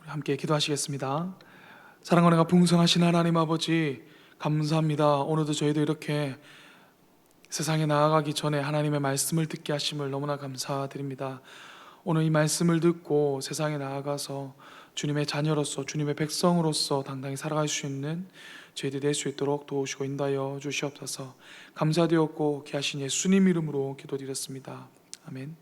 함께 기도하시겠습니다. 사랑과 은혜가 풍성하신 하나님 아버지, 감사합니다. 오늘도 저희도 이렇게 세상에 나아가기 전에 하나님의 말씀을 듣게 하심을 너무나 감사드립니다. 오늘 이 말씀을 듣고 세상에 나아가서 주님의 자녀로서, 주님의 백성으로서 당당히 살아갈 수 있는 저희들이 될 수 있도록 도우시고 인도하여 주시옵소서. 감사드렸고 귀하신 예수님 이름으로 기도드렸습니다. 아멘.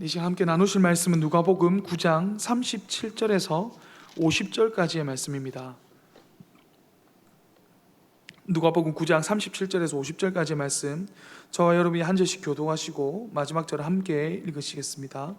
이 시간 함께 나누실 말씀은 누가복음 9장 37절에서 50절까지의 말씀입니다. 누가복음 9장 37절에서 50절까지의 말씀, 저와 여러분이 한 절씩 교독하시고 마지막 절을 함께 읽으시겠습니다.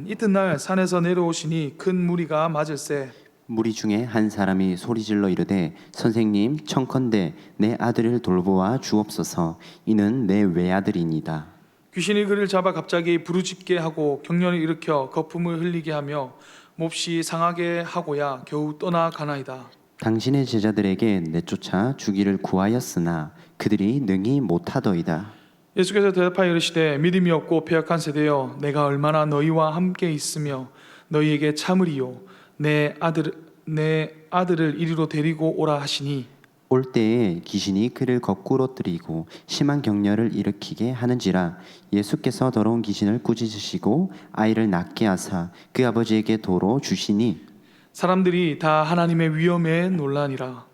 이튿날 산에서 내려오시니 큰 무리가 맞을세 무리 중에 한 사람이 소리질러 이르되 선생님 청컨대 내 아들을 돌보아 주옵소서. 이는 내 외아들이니이다. 귀신이 그를 잡아 갑자기 부르짖게 하고 경련을 일으켜 거품을 흘리게 하며 몹시 상하게 하고야 겨우 떠나가나이다. 당신의 제자들에게 내쫓아 주기를 구하였으나 그들이 능히 못하더이다. 예수께서 대답하여 이르시되 믿음이 없고 패역한 세대여, 내가 얼마나 너희와 함께 있으며 너희에게 참으리요. 내 아들을 이리로 데리고 오라 하시니 올 때에 귀신이 그를 거꾸로 뜨리고 심한 격렬을 일으키게 하는지라. 예수께서 더러운 귀신을 꾸짖으시고 아이를 낫게 하사 그 아버지에게 도로 주시니 사람들이 다 하나님의 위엄에 놀라니라.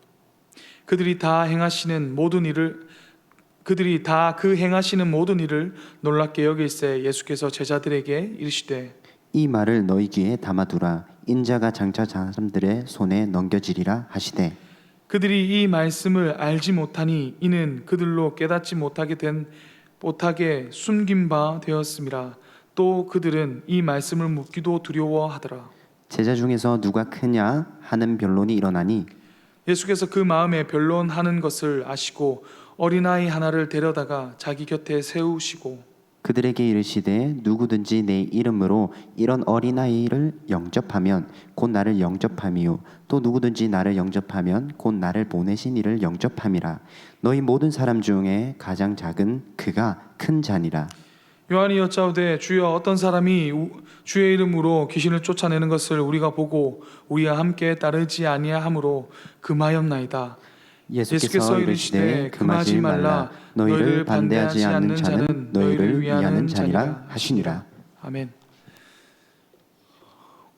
그들이 다 그 행하시는 모든 일을 놀랍게 여길세 예수께서 제자들에게 이르시되 이 말을 너희 귀에 담아두라. 인자가 장차 사람들의 손에 넘겨지리라 하시되 그들이 이 말씀을 알지 못하니 이는 그들로 깨닫지 못하게 숨긴 바 되었음이라. 또 그들은 이 말씀을 묻기도 두려워하더라. 제자 중에서 누가 크냐 하는 변론이 일어나니 예수께서 그 마음에 변론하는 것을 아시고 어린아이 하나를 데려다가 자기 곁에 세우시고 그들에게 이르시되 누구든지 내 이름으로 이런 어린아이를 영접하면 곧 나를 영접함이요 또 누구든지 나를 영접하면 곧 나를 보내신 이를 영접함이라. 너희 모든 사람 중에 가장 작은 그가 큰 자니라. 요한이 여짜오되 주여, 어떤 사람이 주의 이름으로 귀신을 쫓아내는 것을 우리가 보고 우리와 함께 따르지 아니하므로 금하였나이다. 예수께서 이르시되 금하지 말라. 너희를 반대하지 않는 자는 너희를 위하는 자니라 하시니라. 아멘.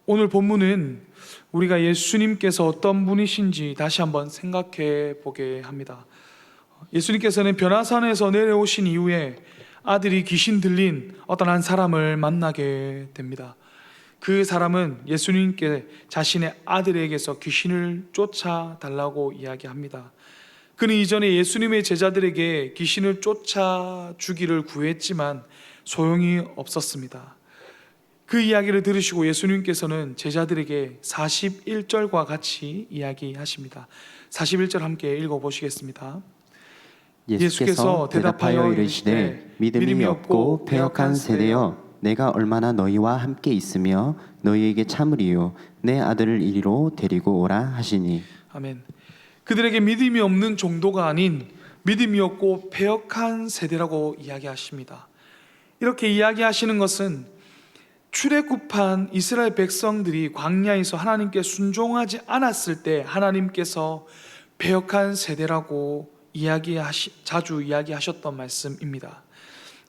오늘 본문은 우리가 예수님께서 어떤 분이신지 다시 한번 생각해 보게 합니다. 예수님께서는 변화산에서 내려오신 이후에 아들이 귀신 들린 어떤 한 사람을 만나게 됩니다. 그 사람은 예수님께 자신의 아들에게서 귀신을 쫓아달라고 이야기합니다. 그는 이전에 예수님의 제자들에게 귀신을 쫓아주기를 구했지만 소용이 없었습니다. 그 이야기를 들으시고 예수님께서는 제자들에게 41절과 같이 이야기하십니다. 41절 함께 읽어보시겠습니다. 예수께서 대답하여 이르시되 믿음이 없고 패역한 세대여, 내가 얼마나 너희와 함께 있으며 너희에게 참으리요. 내 아들을 이리로 데리고 오라 하시니. 아멘. 그들에게 믿음이 없는 정도가 아닌 믿음이 없고 패역한 세대라고 이야기하십니다. 이렇게 이야기하시는 것은 출애굽한 이스라엘 백성들이 광야에서 하나님께 순종하지 않았을 때 하나님께서 패역한 세대라고 자주 이야기하셨던 말씀입니다.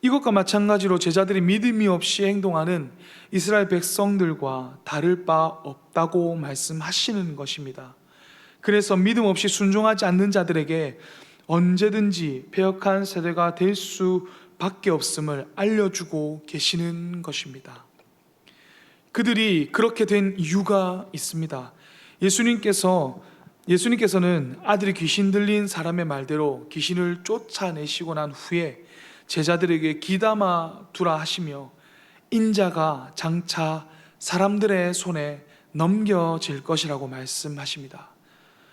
이것과 마찬가지로 제자들이 믿음이 없이 행동하는 이스라엘 백성들과 다를 바 없다고 말씀하시는 것입니다. 그래서 믿음 없이 순종하지 않는 자들에게 언제든지 패역한 세대가 될 수밖에 없음을 알려주고 계시는 것입니다. 그들이 그렇게 된 이유가 있습니다. 예수님께서는 아들이 귀신 들린 사람의 말대로 귀신을 쫓아내시고 난 후에 제자들에게 귀담아 두라 하시며 인자가 장차 사람들의 손에 넘겨질 것이라고 말씀하십니다.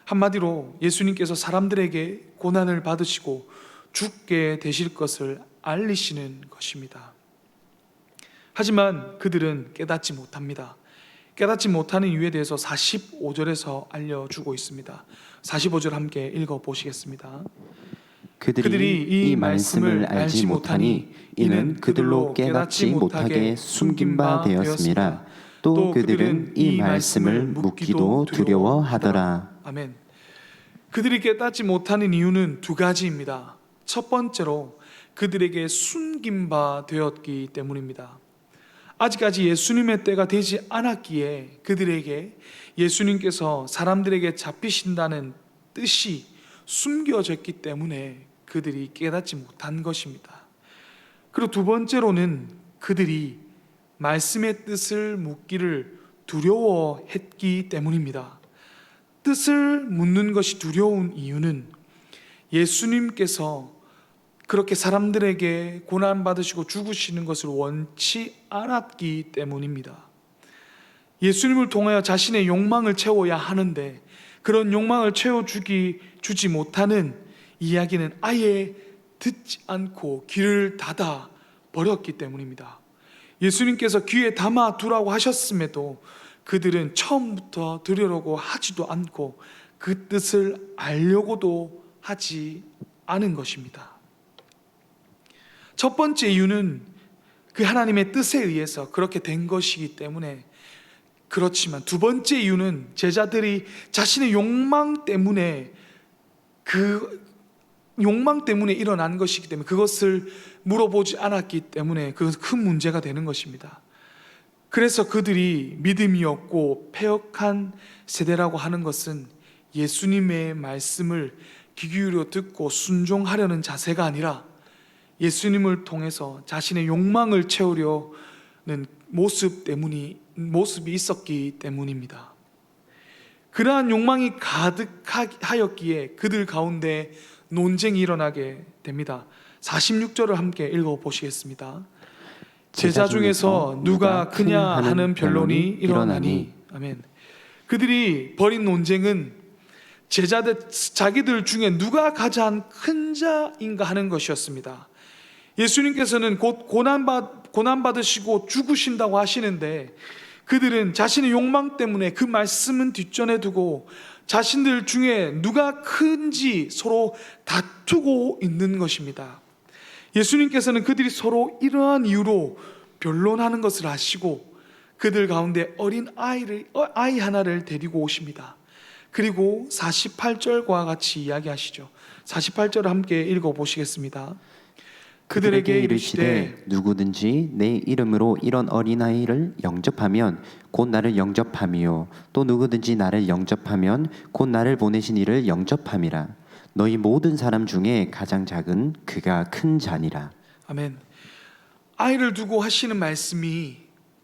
한마디로 예수님께서 사람들에게 고난을 받으시고 죽게 되실 것을 알리시는 것입니다. 하지만 그들은 깨닫지 못합니다. 깨닫지 못하는 이유에 대해서 45절에서 알려주고 있습니다. 45절 함께 읽어보시겠습니다. 그들이 이 말씀을 알지 못하니 이는 그들로 깨닫지 못하게 숨긴 바 되었음이라. 또 그들은 이 말씀을 묻기도 두려워하더라. 아멘. 그들이 깨닫지 못하는 이유는 두 가지입니다. 첫 번째로 그들에게 숨긴 바 되었기 때문입니다. 아직까지 예수님의 때가 되지 않았기에 그들에게 예수님께서 사람들에게 잡히신다는 뜻이 숨겨졌기 때문에 그들이 깨닫지 못한 것입니다. 그리고 두 번째로는 그들이 말씀의 뜻을 묻기를 두려워했기 때문입니다. 뜻을 묻는 것이 두려운 이유는 예수님께서 그렇게 사람들에게 고난받으시고 죽으시는 것을 원치 않았기 때문입니다. 예수님을 통하여 자신의 욕망을 채워야 하는데 그런 욕망을 주지 못하는 이야기는 아예 듣지 않고 귀를 닫아 버렸기 때문입니다. 예수님께서 귀에 담아 두라고 하셨음에도 그들은 처음부터 들으려고 하지도 않고 그 뜻을 알려고도 하지 않은 것입니다. 첫 번째 이유는 그 하나님의 뜻에 의해서 그렇게 된 것이기 때문에 그렇지만 두 번째 이유는 제자들이 자신의 욕망 때문에 일어난 것이기 때문에 그것을 물어보지 않았기 때문에 그것은 큰 문제가 되는 것입니다. 그래서 그들이 믿음이 없고 패역한 세대라고 하는 것은 예수님의 말씀을 귀 기울여 듣고 순종하려는 자세가 아니라 예수님을 통해서 자신의 욕망을 채우려는 모습이 있었기 때문입니다. 그러한 욕망이 가득하였기에 그들 가운데 논쟁이 일어나게 됩니다. 46절을 함께 읽어보시겠습니다. 제자 중에서 누가 크냐 하는 변론이 일어나니. 아멘. 그들이 벌인 논쟁은 자기들 중에 누가 가장 큰 자인가 하는 것이었습니다. 예수님께서는 곧 고난받으시고 죽으신다고 하시는데 그들은 자신의 욕망 때문에 그 말씀은 뒷전에 두고 자신들 중에 누가 큰지 서로 다투고 있는 것입니다. 예수님께서는 그들이 서로 이러한 이유로 변론하는 것을 아시고 그들 가운데 어린 아이 하나를 데리고 오십니다. 그리고 48절과 같이 이야기하시죠. 48절을 함께 읽어보시겠습니다. 그들에게 이르시되 누구든지 내 이름으로 이런 어린아이를 영접하면 곧 나를 영접함이요 또 누구든지 나를 영접하면 곧 나를 보내신 이를 영접함이라. 너희 모든 사람 중에 가장 작은 그가 큰 자니라. 아멘. 아이를 두고 하시는 말씀이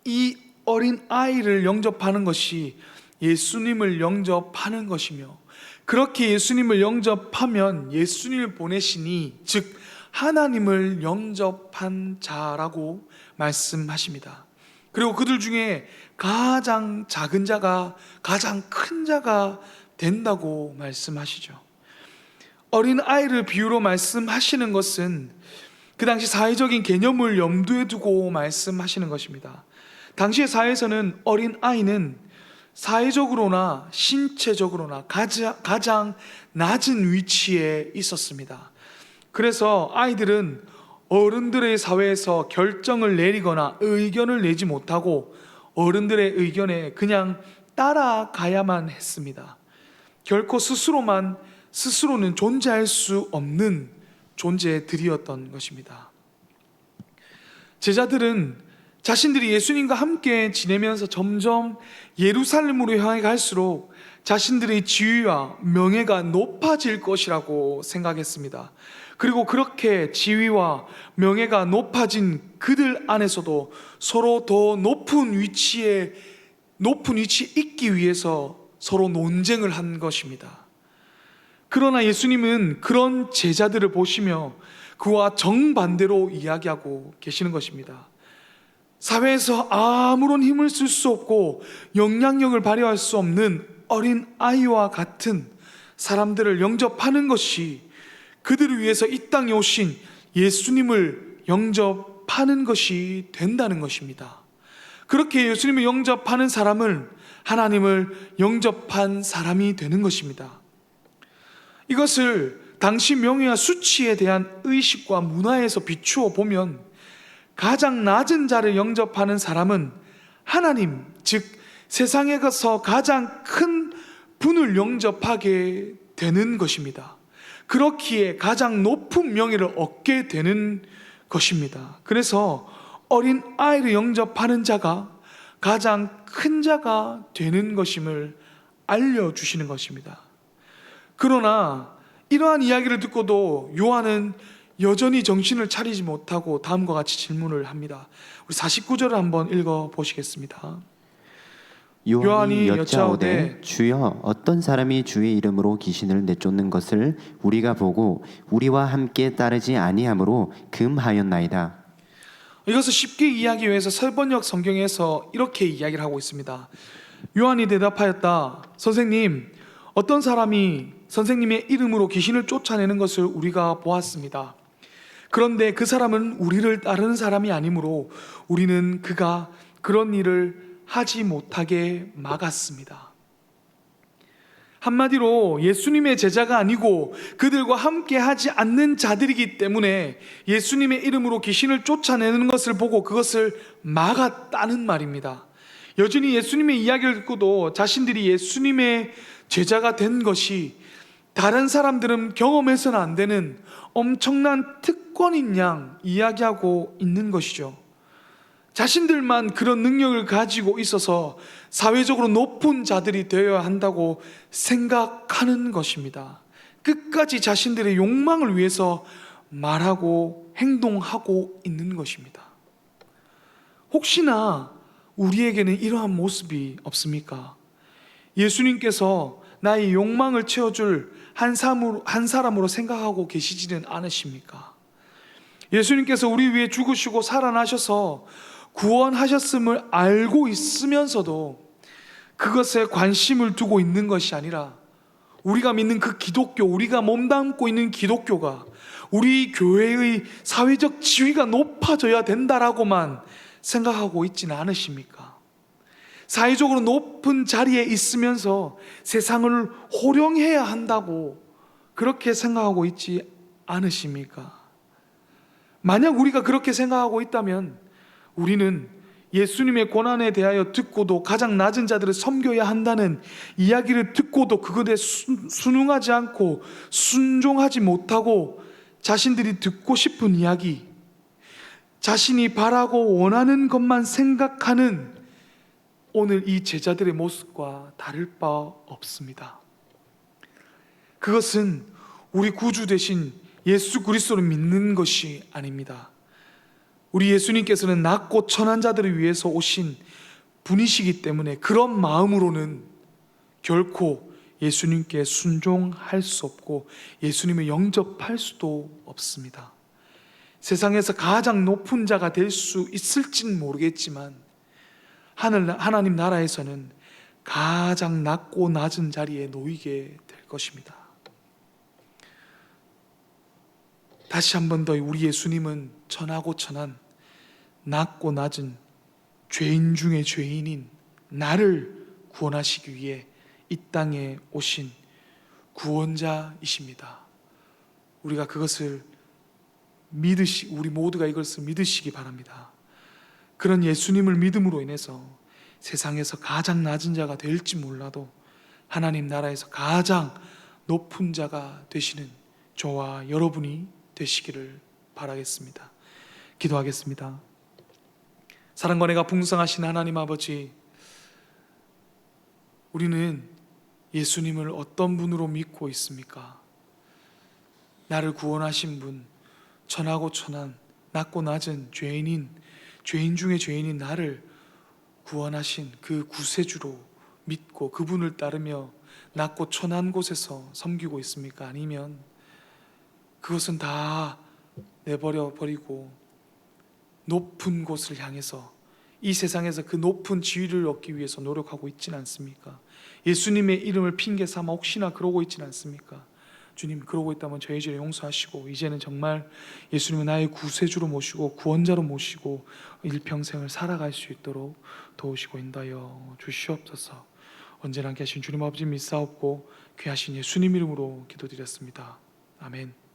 이 어린 아이를 영접하는 것이 예수님을 영접하는 것이며 그렇게 예수님을 영접하면 예수님을 보내시니 즉 하나님을 영접한 자라고 말씀하십니다. 그리고 그들 중에 가장 작은 자가 가장 큰 자가 된다고 말씀하시죠. 어린 아이를 비유로 말씀하시는 것은 그 당시 사회적인 개념을 염두에 두고 말씀하시는 것입니다. 당시의 사회에서는 어린 아이는 사회적으로나 신체적으로나 가장 낮은 위치에 있었습니다. 그래서 아이들은 어른들의 사회에서 결정을 내리거나 의견을 내지 못하고 어른들의 의견에 그냥 따라가야만 했습니다. 결코 스스로는 존재할 수 없는 존재들이었던 것입니다. 제자들은 자신들이 예수님과 함께 지내면서 점점 예루살렘으로 향해 갈수록 자신들의 지위와 명예가 높아질 것이라고 생각했습니다. 그리고 그렇게 지위와 명예가 높아진 그들 안에서도 서로 더 높은 위치에 있기 위해서 서로 논쟁을 한 것입니다. 그러나 예수님은 그런 제자들을 보시며 그와 정반대로 이야기하고 계시는 것입니다. 사회에서 아무런 힘을 쓸 수 없고 영향력을 발휘할 수 없는 어린 아이와 같은 사람들을 영접하는 것이 그들을 위해서 이 땅에 오신 예수님을 영접하는 것이 된다는 것입니다. 그렇게 예수님을 영접하는 사람은 하나님을 영접한 사람이 되는 것입니다. 이것을 당시 명예와 수치에 대한 의식과 문화에서 비추어 보면 가장 낮은 자를 영접하는 사람은 하나님, 즉 세상에서 가장 큰 분을 영접하게 되는 것입니다. 그렇기에 가장 높은 명예를 얻게 되는 것입니다. 그래서 어린 아이를 영접하는 자가 가장 큰 자가 되는 것임을 알려주시는 것입니다. 그러나 이러한 이야기를 듣고도 요한은 여전히 정신을 차리지 못하고 다음과 같이 질문을 합니다. 우리 49절을 한번 읽어보시겠습니다. 요한이 요한이 여짜오되 주여 어떤 사람이 주의 이름으로 귀신을 내쫓는 것을 우리가 보고 우리와 함께 따르지 아니하므로 금하였나이다. 이것을 쉽게 이해하기 위해서 설번역 성경에서 이렇게 이야기를 하고 있습니다. 요한이 대답하였다. 선생님, 어떤 사람이 선생님의 이름으로 귀신을 쫓아내는 것을 우리가 보았습니다. 그런데 그 사람은 우리를 따르는 사람이 아니므로 우리는 그가 그런 일을 하지 못하게 막았습니다. 한마디로 예수님의 제자가 아니고 그들과 함께 하지 않는 자들이기 때문에 예수님의 이름으로 귀신을 쫓아내는 것을 보고 그것을 막았다는 말입니다. 여전히 예수님의 이야기를 듣고도 자신들이 예수님의 제자가 된 것이 다른 사람들은 경험해서는 안 되는 엄청난 특권인 양 이야기하고 있는 것이죠. 자신들만 그런 능력을 가지고 있어서 사회적으로 높은 자들이 되어야 한다고 생각하는 것입니다. 끝까지 자신들의 욕망을 위해서 말하고 행동하고 있는 것입니다. 혹시나 우리에게는 이러한 모습이 없습니까? 예수님께서 나의 욕망을 채워줄 한 사람으로 생각하고 계시지는 않으십니까? 예수님께서 우리 위해 죽으시고 살아나셔서 구원하셨음을 알고 있으면서도 그것에 관심을 두고 있는 것이 아니라 우리가 믿는 그 기독교, 우리가 몸담고 있는 기독교가 우리 교회의 사회적 지위가 높아져야 된다라고만 생각하고 있지는 않으십니까? 사회적으로 높은 자리에 있으면서 세상을 호령해야 한다고 그렇게 생각하고 있지 않으십니까? 만약 우리가 그렇게 생각하고 있다면 우리는 예수님의 고난에 대하여 듣고도 가장 낮은 자들을 섬겨야 한다는 이야기를 듣고도 그것에 순응하지 않고 순종하지 못하고 자신들이 듣고 싶은 이야기, 자신이 바라고 원하는 것만 생각하는 오늘 이 제자들의 모습과 다를 바 없습니다. 그것은 우리 구주 되신 예수 그리스도를 믿는 것이 아닙니다. 우리 예수님께서는 낮고 천한 자들을 위해서 오신 분이시기 때문에 그런 마음으로는 결코 예수님께 순종할 수 없고 예수님을 영접할 수도 없습니다. 세상에서 가장 높은 자가 될 수 있을진 모르겠지만 하나님 나라에서는 가장 낮고 낮은 자리에 놓이게 될 것입니다. 다시 한 번 더 우리 예수님은 천하고 천한 낮고 낮은 죄인 중에 죄인인 나를 구원하시기 위해 이 땅에 오신 구원자이십니다. 우리가 그것을 우리 모두가 이것을 믿으시기 바랍니다. 그런 예수님을 믿음으로 인해서 세상에서 가장 낮은 자가 될지 몰라도 하나님 나라에서 가장 높은 자가 되시는 저와 여러분이 되시기를 바라겠습니다. 기도하겠습니다. 사랑과 은혜가 풍성하신 하나님 아버지, 우리는 예수님을 어떤 분으로 믿고 있습니까? 나를 구원하신 분, 천하고 천한, 낮고 낮은 죄인 중에 죄인인 나를 구원하신 그 구세주로 믿고 그분을 따르며 낮고 천한 곳에서 섬기고 있습니까? 아니면 그것은 다 내버려 버리고 높은 곳을 향해서 이 세상에서 그 높은 지위를 얻기 위해서 노력하고 있지는 않습니까? 예수님의 이름을 핑계 삼아 혹시나 그러고 있지는 않습니까? 주님, 그러고 있다면 저희 죄를 용서하시고 이제는 정말 예수님을 나의 구세주로 모시고 구원자로 모시고 일평생을 살아갈 수 있도록 도우시고 인도하여 주시옵소서. 언제나 함께 하신 주님 아버지 믿사옵고 귀하신 예수님 이름으로 기도드렸습니다. 아멘.